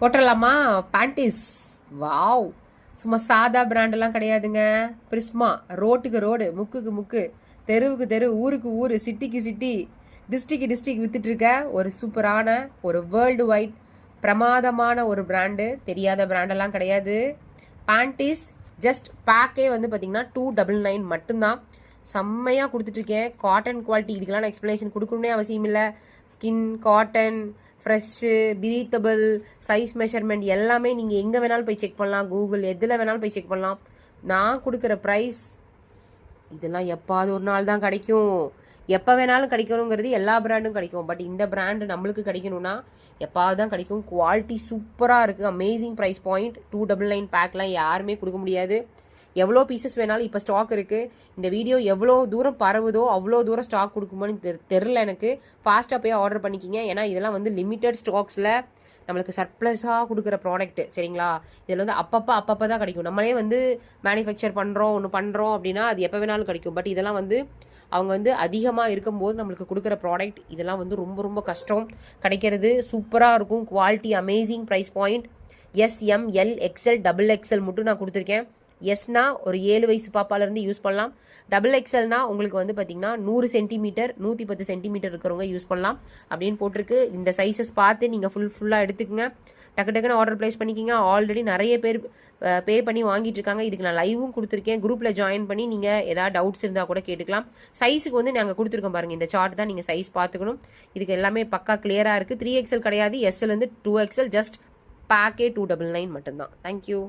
போட்டுடலாமா? Panties. Wow, சும்மா சாதா பிராண்டெல்லாம் கிடையாதுங்க. பிரிஸ்மா. ரோட்டுக்கு ரோடு, முக்குக்கு முக்கு, தெருவுக்கு தெரு, ஊருக்கு ஊர், சிட்டிக்கு சிட்டி, டிஸ்ட்ரிக்ட் டிஸ்ட்ரிக்ட் வித்துட்டு இருக்க ஒரு சூப்பரான ஒரு வேர்ல்டு வைட் பிரமாதமான ஒரு பிராண்டு. தெரியாத பிராண்டெல்லாம் கிடையாது. பேண்டிஸ் ஜஸ்ட் பேக்கே வந்து பார்த்தீங்கன்னா 299 மட்டும்தான். செம்மையாக கொடுத்துட்ருக்கேன். Cotton quality. இதுக்கெல்லாம் நான் எக்ஸ்ப்ளனேஷன் கொடுக்கணுன்னே அவசியம் இல்லை. Skin, cotton, fresh, breathable, size measurement எல்லாமே நீங்கள் எங்கே வேணாலும் போய் செக் பண்ணலாம். கூகுள் எதில் வேணாலும் போய் செக் பண்ணலாம். நான் கொடுக்குற ப்ரைஸ் இதெல்லாம் எப்பாவது ஒரு நாள் தான் கிடைக்கும். எப்போ வேணாலும் கிடைக்கணுங்கிறது எல்லா பிராண்டும் கிடைக்கும். பட் இந்த பிராண்டு நம்மளுக்கு கிடைக்கணும்னா எப்பாவது தான் கிடைக்கும். குவாலிட்டி சூப்பராக இருக்குது. Amazing price point. 299 பேக்லாம் யாருமே கொடுக்க முடியாது. எவ்வளோ பீசஸ் வேணாலும் இப்போ ஸ்டாக் இருக்குது. இந்த வீடியோ எவ்வளோ தூரம் பரவுதோ அவ்வளோ தூரம் ஸ்டாக் கொடுக்குமோன்னு தெரில எனக்கு. ஃபாஸ்ட்டாக போய் ஆர்டர் பண்ணிக்கிங்க. ஏன்னா இதெல்லாம் வந்து லிமிட்டட் ஸ்டாக்ஸில் நம்மளுக்கு சர்ப்ளஸாக கொடுக்குற ப்ராடக்ட்டு. சரிங்களா? இதில் வந்து அப்பப்போ தான் கிடைக்கும். நம்மளே வந்து மேனுஃபேக்சர் பண்ணுறோம், ஒன்று பண்ணுறோம் அப்படின்னா அது எப்போ வேணாலும் கிடைக்கும். பட் இதெல்லாம் வந்து அவங்க வந்து அதிகமாக இருக்கும்போது நம்மளுக்கு கொடுக்குற ப்ராடக்ட். இதெல்லாம் வந்து ரொம்ப ரொம்ப கஷ்டம் கிடைக்கிறது. சூப்பராக இருக்கும். Quality amazing. Price point S M, L, XL, XXL மட்டும் நான் கொடுத்துருக்கேன். எஸ்னா ஒரு 7 வயசு பாப்பாலேருந்து யூஸ் பண்ணலாம். XXLனா உங்களுக்கு வந்து பார்த்தீங்கன்னா 100 சென்டிமீட்டர் 110 சென்டிமீட்டர் இருக்கிறவங்க யூஸ் பண்ணலாம் அப்படின்னு போட்டிருக்கு. இந்த சைஸஸ் பார்த்து நீங்கள் ஃபுல்லாக எடுத்துக்கங்க. டக்குன்னு ஆர்டர் ப்ளேஸ் பண்ணிக்கிங்க. ஆல்ரெடி நிறைய பேர் பே பண்ணி வாங்கிட்டு இருக்காங்க. இதுக்கு நான் லைவும் கொடுத்துருக்கேன். குரூப்பில் ஜாயின் பண்ணி நீங்கள் ஏதாவது டவுட்ஸ் இருந்தால் கூட கேட்டுக்கலாம். சைஸுக்கு வந்து நாங்கள் கொடுத்துருக்கோம் பாருங்கள். இந்த சார்ட் தான் நீங்கள் சைஸ் பார்த்துக்கணும். இதுக்கு எல்லாமே பக்கா கிளியராக இருக்குது. 3XL கிடையாது. எஸ்எல் வந்து 2XL. ஜஸ்ட் பேக்கே 299 மட்டும்தான். தேங்க்யூ.